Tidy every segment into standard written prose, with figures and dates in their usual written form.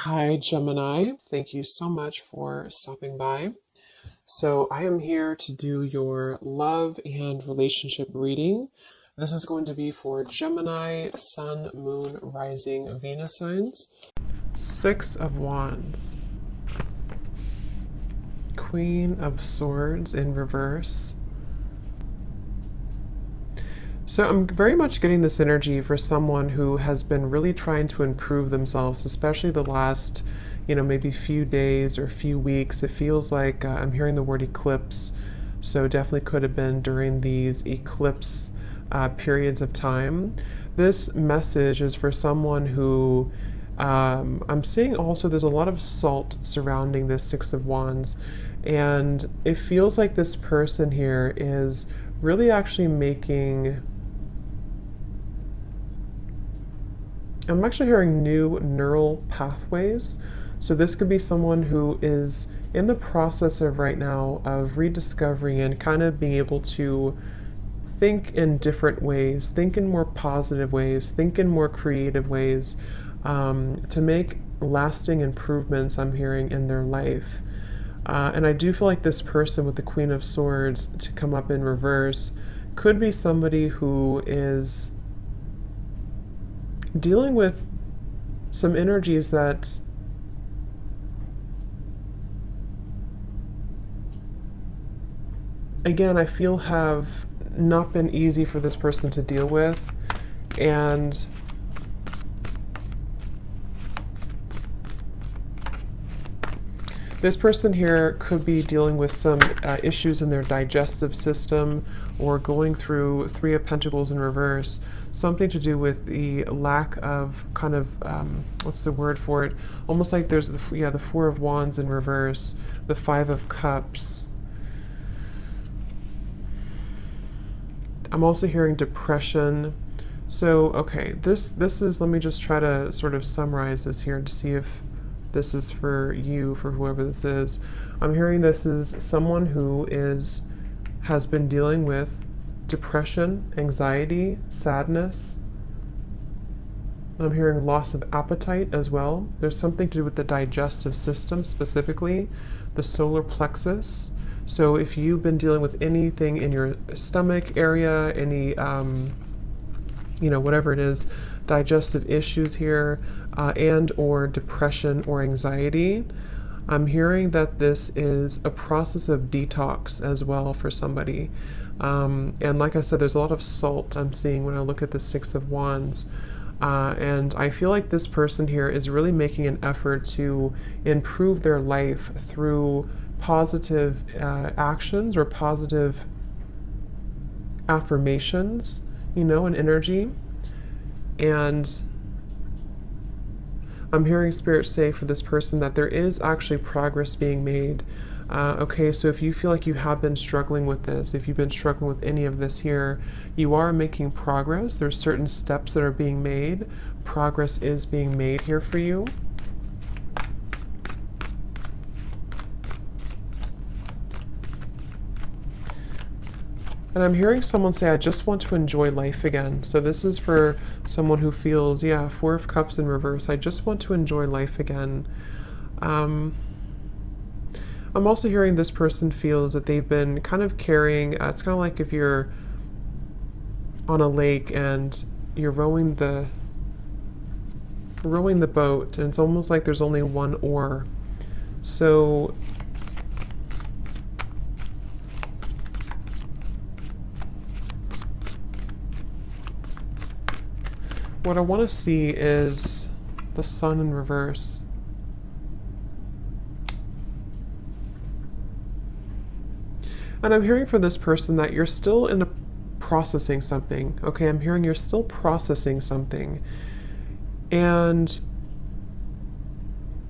Hi, Gemini. Thank you so much for stopping by. So, I am here to do your love and relationship reading. This is going to be for Gemini, Sun, Moon, Rising, Venus signs. Six of Wands, Queen of Swords in reverse. So I'm very much getting this energy for someone who has been really trying to improve themselves, especially the last, maybe few days or few weeks. It feels like I'm hearing the word eclipse. So definitely could have been during these eclipse periods of time. This message is for someone who I'm seeing also there's a lot of salt surrounding this Six of Wands. And it feels like this person here is really actually making... I'm actually hearing new neural pathways. So this could be someone who is in the process of right now of rediscovering and kind of being able to think in different ways, think in more positive ways, think in more creative ways, to make lasting improvements, I'm hearing, in their life. And I do feel like this person with the Queen of Swords to come up in reverse could be somebody who is dealing with some energies that again I feel have not been easy for this person to deal with. And this person here could be dealing with some issues in their digestive system, or going through Three of Pentacles in reverse, something to do with the lack of kind of, what's the word for it? Almost like there's the Four of Wands in reverse, the Five of Cups. I'm also hearing depression. So, okay, this is, let me just try to sort of summarize this here to see if this is for you, for whoever this is. I'm hearing this is someone who has been dealing with depression, anxiety, sadness. I'm hearing loss of appetite as well. There's something to do with the digestive system, specifically the solar plexus. So if you've been dealing with anything in your stomach area, any, whatever it is, digestive issues here, and or depression or anxiety, I'm hearing that this is a process of detox as well for somebody. And like I said, there's a lot of salt I'm seeing when I look at the Six of Wands. And I feel like this person here is really making an effort to improve their life through positive actions or positive affirmations, and energy. And I'm hearing Spirit say for this person that there is actually progress being made. Okay, so if you feel like you have been struggling with this, if you've been struggling with any of this here, you are making progress. There's certain steps that are being made. Progress is being made here for you. And I'm hearing someone say, I just want to enjoy life again. So this is for someone who feels, Four of Cups in reverse. I just want to enjoy life again. I'm also hearing this person feels that they've been kind of carrying, it's kind of like if you're on a lake and you're rowing the boat, and it's almost like there's only one oar. So what I want to see is the Sun in reverse. And I'm hearing for this person that you're still in a processing something. Okay, I'm hearing you're still processing something. And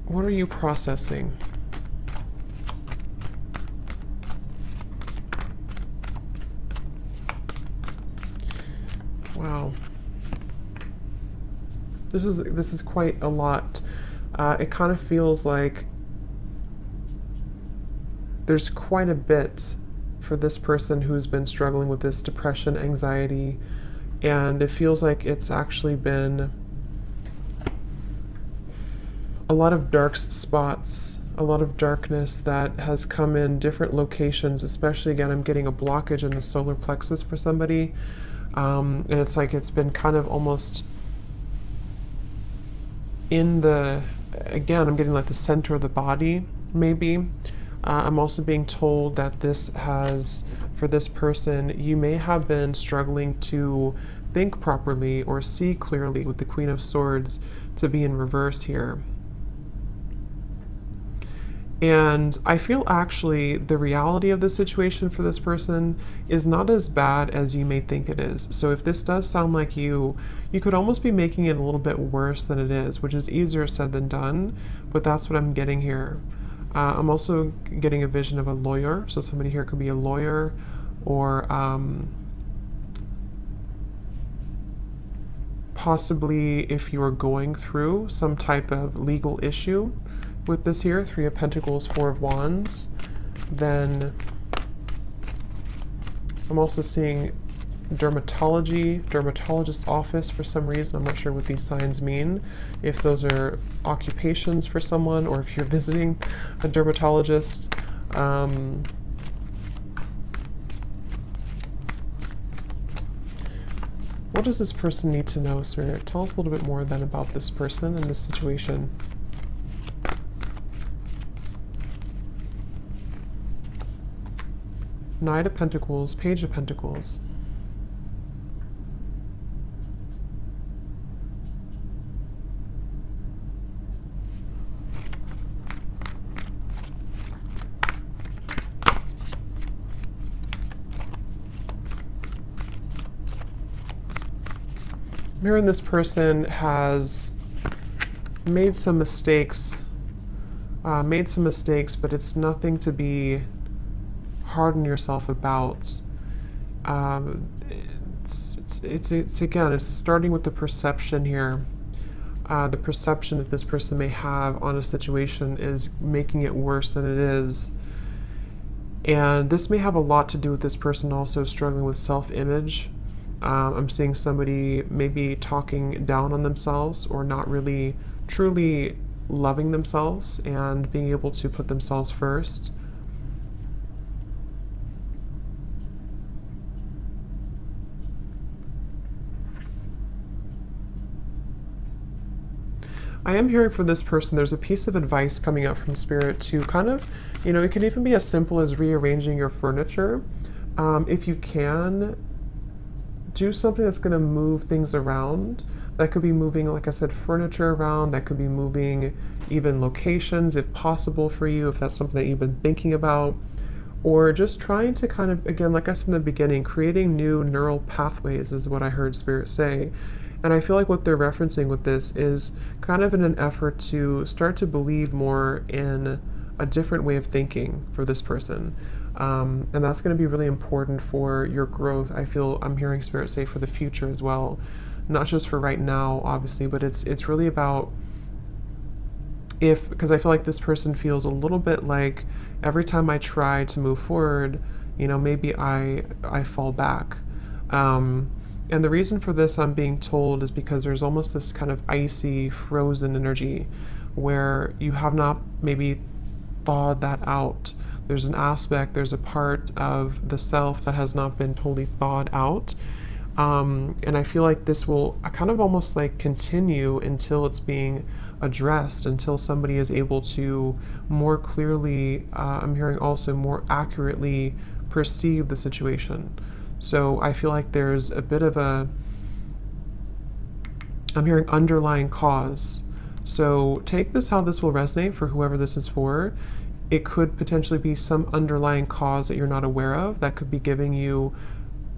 what are you processing? Wow. This is quite a lot. It kind of feels like there's quite a bit for this person who's been struggling with this depression, anxiety, and it feels like it's actually been a lot of dark spots, a lot of darkness that has come in different locations, especially again, I'm getting a blockage in the solar plexus for somebody. And it's like it's been kind of almost in the, again, I'm getting like the center of the body, maybe. I'm also being told that this has, for this person, you may have been struggling to think properly or see clearly with the Queen of Swords to be in reverse here. And I feel actually the reality of the situation for this person is not as bad as you may think it is. So if this does sound like you could almost be making it a little bit worse than it is, which is easier said than done, but that's what I'm getting here. I'm also getting a vision of a lawyer. So somebody here could be a lawyer, or possibly if you are going through some type of legal issue with this here, Three of Pentacles, Four of Wands, then I'm also seeing dermatologist office for some reason. I'm not sure what these signs mean, if those are occupations for someone or if you're visiting a dermatologist. What does this person need to know, Spirit? Tell us a little bit more then about this person and this situation. Knight of Pentacles, Page of Pentacles. I'm hearing this person has made some mistakes, but it's nothing to be hard on yourself about. It's again, it's starting with the perception here. The perception that this person may have on a situation is making it worse than it is. And this may have a lot to do with this person also struggling with self-image. I'm seeing somebody maybe talking down on themselves or not really truly loving themselves and being able to put themselves first. I am hearing from this person, there's a piece of advice coming up from Spirit to kind of, it could even be as simple as rearranging your furniture. If you can, do something that's going to move things around. That could be moving, like I said, furniture around. That could be moving even locations, if possible for you, if that's something that you've been thinking about. Or just trying to kind of, again, like I said in the beginning, creating new neural pathways is what I heard Spirit say. And I feel like what they're referencing with this is kind of in an effort to start to believe more in a different way of thinking for this person. And that's going to be really important for your growth. I feel I'm hearing Spirit say for the future as well, not just for right now, obviously, but it's really about because I feel like this person feels a little bit like every time I try to move forward, maybe I fall back. And the reason for this, I'm being told, is because there's almost this kind of icy, frozen energy where you have not maybe thawed that out. There's an aspect, there's a part of the self that has not been totally thawed out. And I feel like this will kind of almost like continue until it's being addressed, until somebody is able to more clearly, I'm hearing also more accurately perceive the situation. So I feel like there's a bit of I'm hearing underlying cause. So take this how this will resonate for whoever this is for. It could potentially be some underlying cause that you're not aware of that could be giving you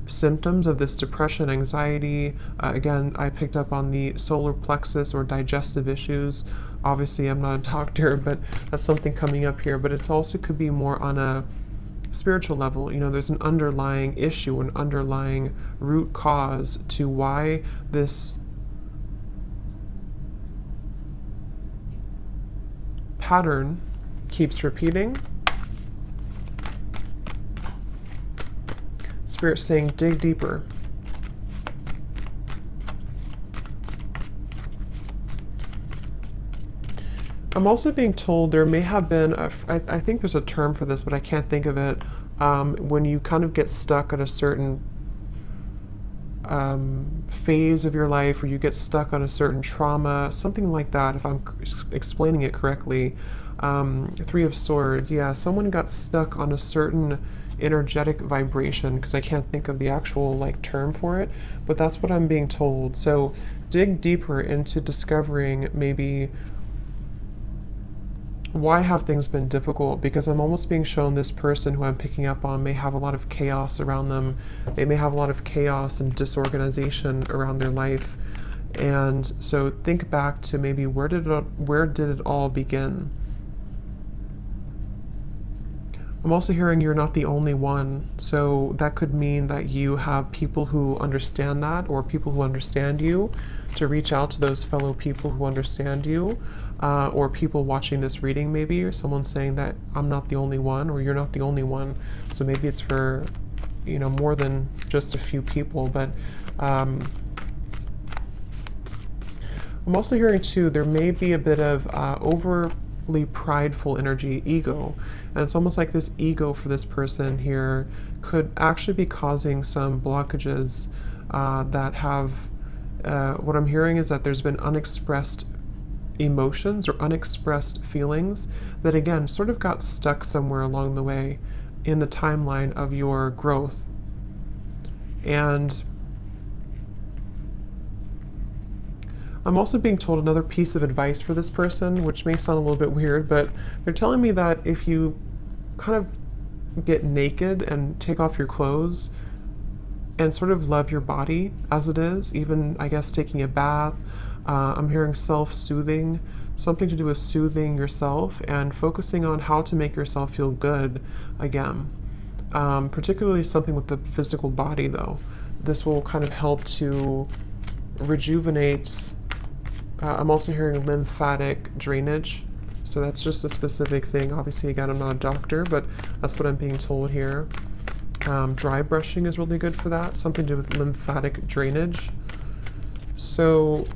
symptoms of this depression, anxiety. Again, I picked up on the solar plexus or digestive issues. Obviously, I'm not a doctor, but that's something coming up here. But it's also could be more on a spiritual level. There's an underlying issue, an underlying root cause to why this pattern keeps repeating. Spirit saying, dig deeper. I'm also being told there may have been, I think there's a term for this, but I can't think of it, when you kind of get stuck at a certain phase of your life, or you get stuck on a certain trauma, something like that, if I'm explaining it correctly. Three of Swords, yeah, someone got stuck on a certain energetic vibration, because I can't think of the actual like term for it, but that's what I'm being told. So dig deeper into discovering maybe why have things been difficult, because I'm almost being shown this person who I'm picking up on may have a lot of chaos around them. They may have a lot of chaos and disorganization around their life. And so think back to maybe where did it all begin? I'm also hearing you're not the only one, so that could mean that you have people who understand that, or people who understand you, to reach out to those fellow people who understand you, or people watching this reading maybe, or someone saying that I'm not the only one, or you're not the only one. So maybe it's for, you know, more than just a few people, but I'm also hearing too, there may be a bit of overly prideful energy, ego. And it's almost like this ego for this person here could actually be causing some blockages that have, what I'm hearing is that there's been unexpressed emotions or unexpressed feelings that, again, sort of got stuck somewhere along the way in the timeline of your growth. And I'm also being told another piece of advice for this person, which may sound a little bit weird, but they're telling me that if you kind of get naked and take off your clothes and sort of love your body as it is, even, I guess, taking a bath, I'm hearing self-soothing, something to do with soothing yourself and focusing on how to make yourself feel good again. Particularly something with the physical body, though. This will kind of help to rejuvenate. I'm also hearing lymphatic drainage, so that's just a specific thing. Obviously, again, I'm not a doctor, but that's what I'm being told here. Dry brushing is really good for that, something to do with lymphatic drainage. So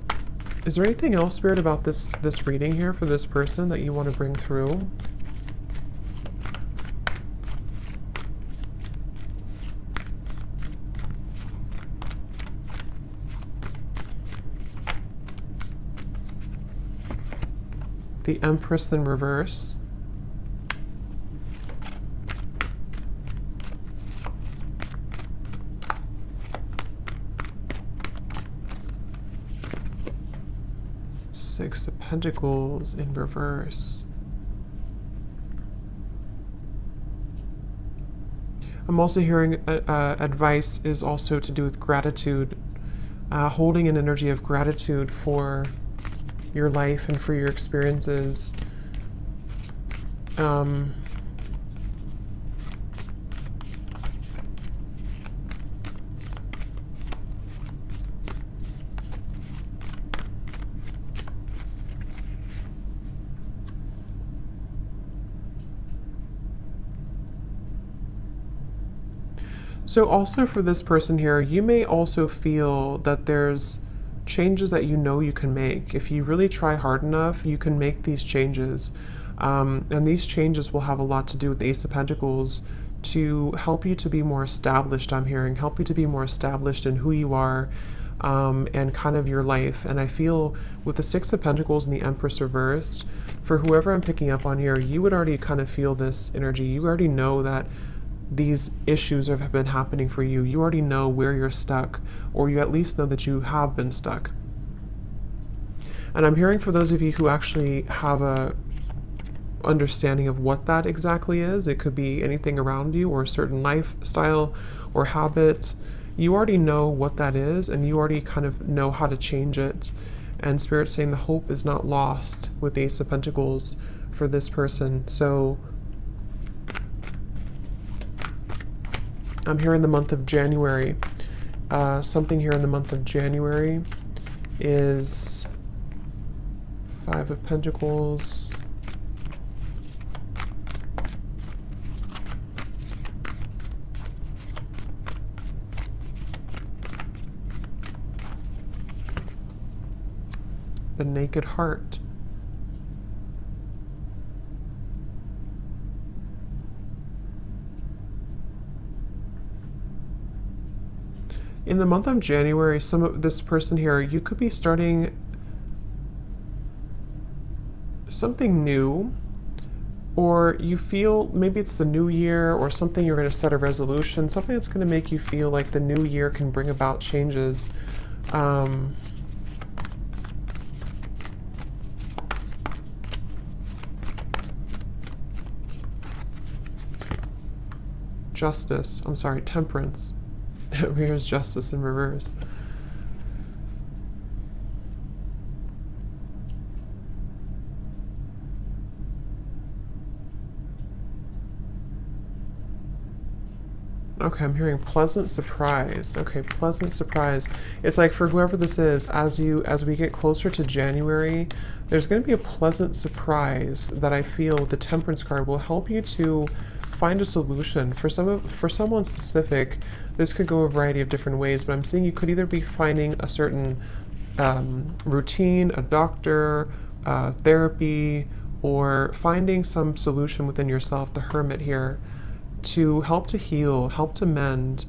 is there anything else, Spirit, about this reading here for this person that you want to bring through? The Empress in reverse. Six of Pentacles in reverse. I'm also hearing advice is also to do with gratitude, holding an energy of gratitude for your life and for your experiences. So also for this person here, you may also feel that there's changes that you know you can make. If you really try hard enough, you can make these changes. And these changes will have a lot to do with the Ace of Pentacles to help you to be more established, I'm hearing, help you to be more established in who you are and kind of your life. And I feel with the Six of Pentacles and the Empress reversed, for whoever I'm picking up on here, you would already kind of feel this energy. You already know that these issues have been happening for you. You already know where you're stuck, or you at least know that you have been stuck. And I'm hearing for those of you who actually have a understanding of what that exactly is, it could be anything around you or a certain lifestyle or habit. You already know what that is, and you already kind of know how to change it. And Spirit's saying the hope is not lost with the Ace of Pentacles for this person. So I'm here in the month of January. Something here in the month of January is Five of Pentacles, the Naked Heart. In the month of January, some of this person here, you could be starting something new, or you feel maybe it's the new year or something, you're going to set a resolution, something that's going to make you feel like the new year can bring about changes. Justice, I'm sorry, temperance. Here's justice in reverse. Okay, I'm hearing pleasant surprise. Okay, pleasant surprise. It's like for whoever this is, as we get closer to January, there's going to be a pleasant surprise that I feel the Temperance card will help you to find a solution. For someone specific, this could go a variety of different ways, but I'm seeing you could either be finding a certain routine, a doctor, therapy, or finding some solution within yourself, the Hermit here, to help to heal, help to mend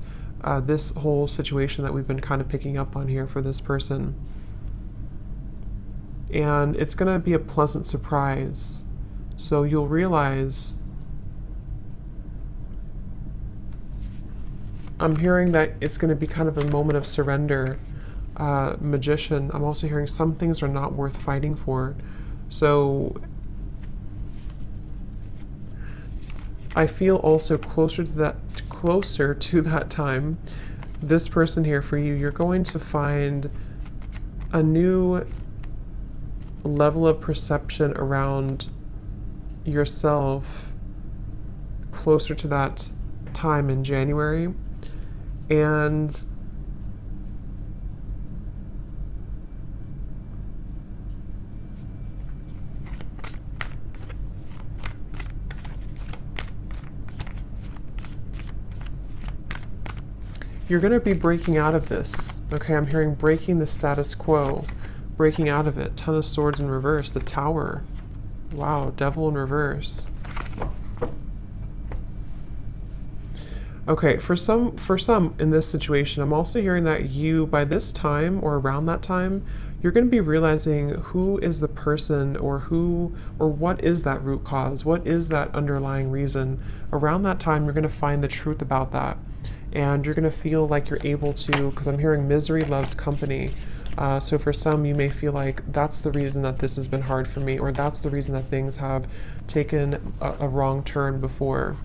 this whole situation that we've been kind of picking up on here for this person. And it's going to be a pleasant surprise. So you'll realize, I'm hearing that it's going to be kind of a moment of surrender. Magician, I'm also hearing some things are not worth fighting for. So I feel also closer to that time, this person here for you, you're going to find a new level of perception around yourself closer to that time in January. And you're going to be breaking out of this. Okay, I'm hearing breaking the status quo, breaking out of it. Ten of Swords in reverse, the Tower. Wow, Devil in reverse. Okay, for some in this situation, I'm also hearing that you, by this time or around that time, you're going to be realizing who is the person, or what is that root cause, what is that underlying reason. Around that time, you're going to find the truth about that. And you're going to feel like you're able to, because I'm hearing misery loves company. So for some, you may feel like that's the reason that this has been hard for me, or that's the reason that things have taken a wrong turn before.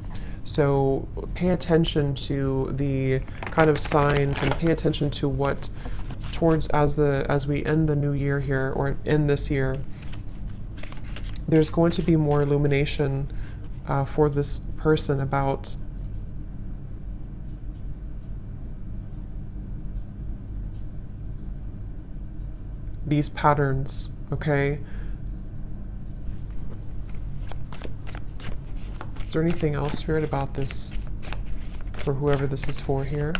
So pay attention to the kind of signs, and pay attention to what as we end the new year here, or end this year, there's going to be more illumination for this person about these patterns, okay? Is there anything else, Spirit, about this for whoever this is for here?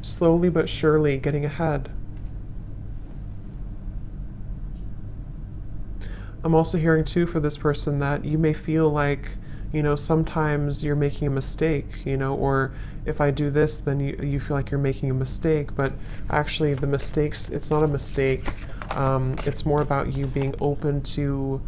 Slowly but surely getting ahead. I'm also hearing too for this person that you may feel like, sometimes you're making a mistake, or if I do this, then you feel like you're making a mistake, but actually the mistakes, it's not a mistake. It's more about you being open to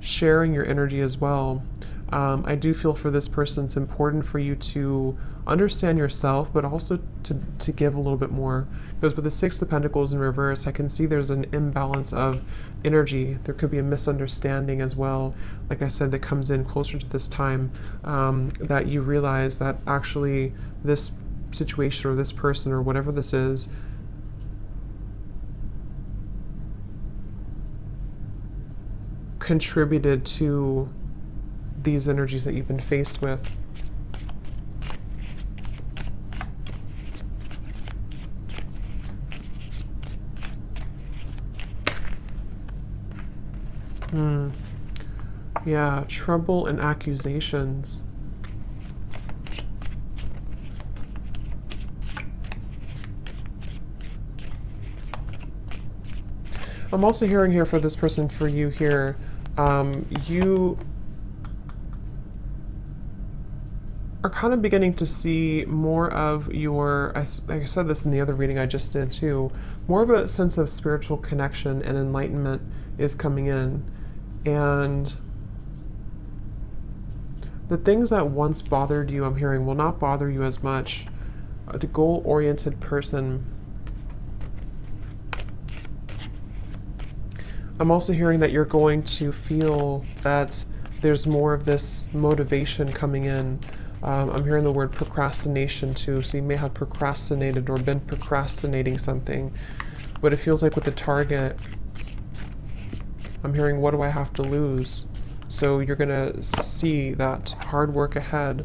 sharing your energy as well. I do feel for this person, it's important for you to understand yourself, but also to give a little bit more. Because with the Six of Pentacles in reverse, I can see there's an imbalance of energy. There could be a misunderstanding as well, like I said, that comes in closer to this time, that you realize that actually this situation or this person or whatever this is contributed to these energies that you've been faced with. Yeah, trouble and accusations. I'm also hearing here for this person, for you here, you are kind of beginning to see more of your, I said this in the other reading I just did too, more of a sense of spiritual connection and enlightenment is coming in. And the things that once bothered you, I'm hearing, will not bother you as much. A goal-oriented person. I'm also hearing that you're going to feel that there's more of this motivation coming in. I'm hearing the word procrastination too, so you may have procrastinated or been procrastinating something. But it feels like with the target, I'm hearing, what do I have to lose? So you're going to see that hard work ahead.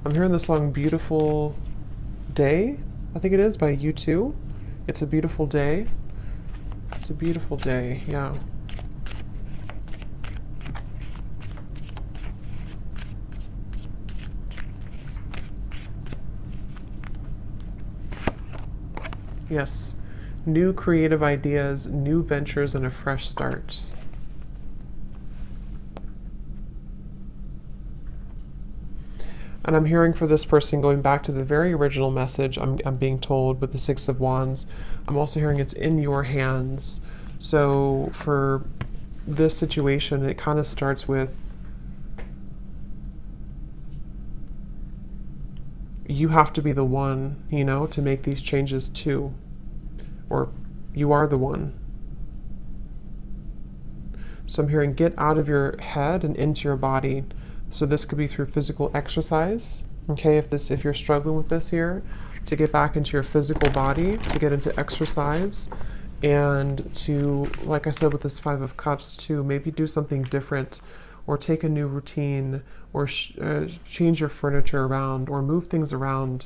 I'm hearing the song Beautiful Day, I think it is, by U2. It's a beautiful day. It's a beautiful day, yeah. Yes. New creative ideas, new ventures, and a fresh start. And I'm hearing for this person, going back to the very original message, I'm being told with the Six of Wands, I'm also hearing it's in your hands. So for this situation, it kind of starts with you have to be the one, you know, to make these changes too. Or you are the one. So I'm hearing get out of your head and into your body. So this could be through physical exercise. Okay, if you're struggling with this here, to get back into your physical body, to get into exercise, and to, like I said with this Five of Cups, to maybe do something different, or take a new routine, or change your furniture around, or move things around.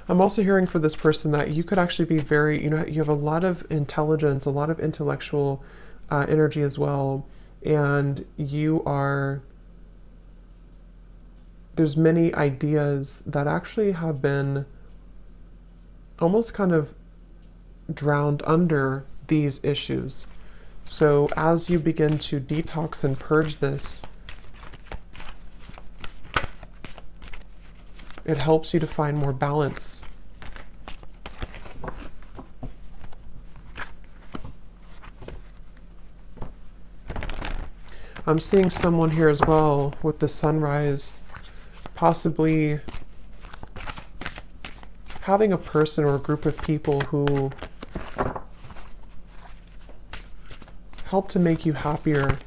I'm also hearing for this person that you could actually be very, you have a lot of intelligence, a lot of intellectual energy as well, and there's many ideas that actually have been almost kind of drowned under these issues. So as you begin to detox and purge this, it helps you to find more balance. I'm seeing someone here as well with the sunrise, possibly having a person or a group of people who help to make you happier.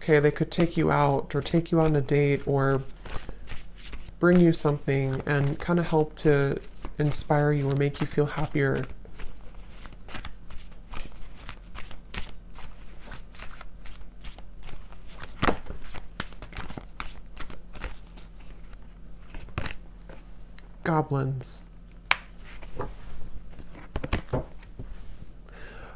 Okay, they could take you out or take you on a date or bring you something and kind of help to inspire you or make you feel happier. Goblins.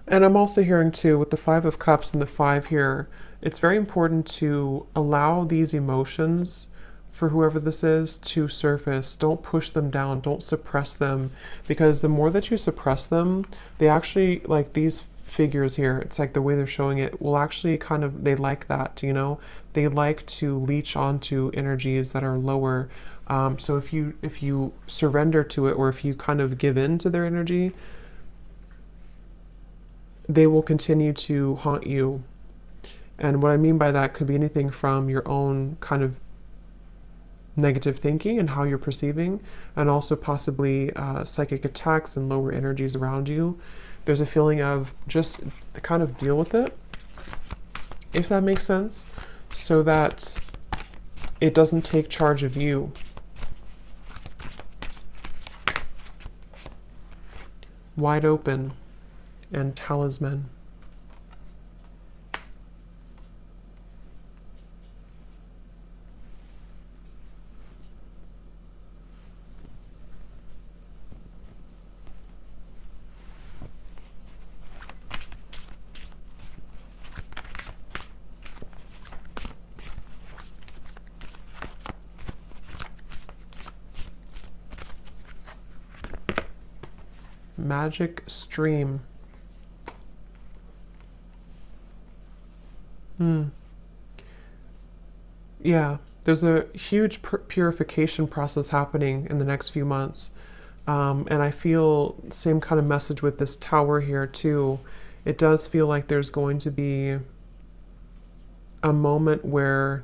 And I'm also hearing too, with the Five of Cups and the 5 here, it's very important to allow these emotions, for whoever this is, to surface. Don't push them down, don't suppress them, because the more that you suppress them, they actually, like these figures here, it's like the way they're showing it, will actually kind of, they like that, you know? They like to leech onto energies that are lower. So if you surrender to it, or if you kind of give in to their energy, they will continue to haunt you. And what I mean by that could be anything from your own kind of negative thinking and how you're perceiving, and also possibly psychic attacks and lower energies around you. There's a feeling of just kind of deal with it, if that makes sense, so that it doesn't take charge of you. Wide open and talisman. Magic stream. Yeah, there's a huge purification process happening in the next few months. And I feel same kind of message with this tower here too. It does feel like there's going to be a moment where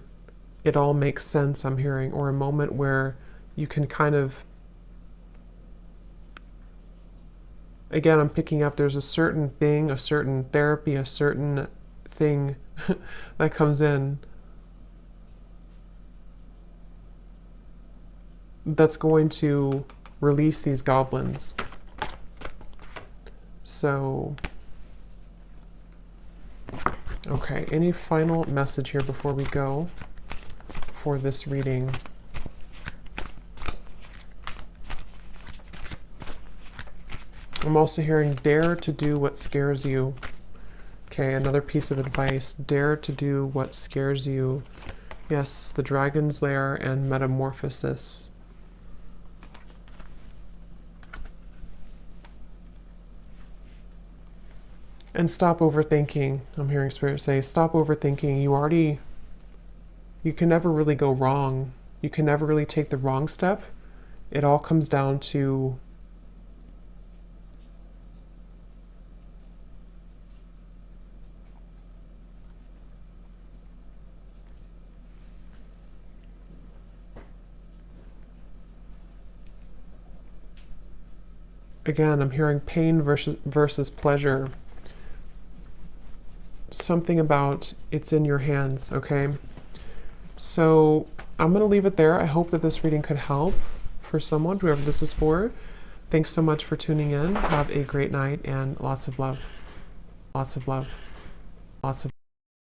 it all makes sense, I'm hearing, or a moment where you can kind of, again, I'm picking up there's a certain thing, a certain therapy, a certain thing that comes in that's going to release these goblins. So, okay, any final message here before we go for this reading? I'm also hearing dare to do what scares you. Okay, another piece of advice. Dare to do what scares you. Yes, the Dragon's Lair and Metamorphosis. And stop overthinking. I'm hearing Spirit say, stop overthinking. You can never really go wrong. You can never really take the wrong step. It all comes down to again, I'm hearing pain versus pleasure. Something about it's in your hands, okay? So I'm going to leave it there. I hope that this reading could help for someone, whoever this is for. Thanks so much for tuning in. Have a great night and lots of love. Lots of love. Lots of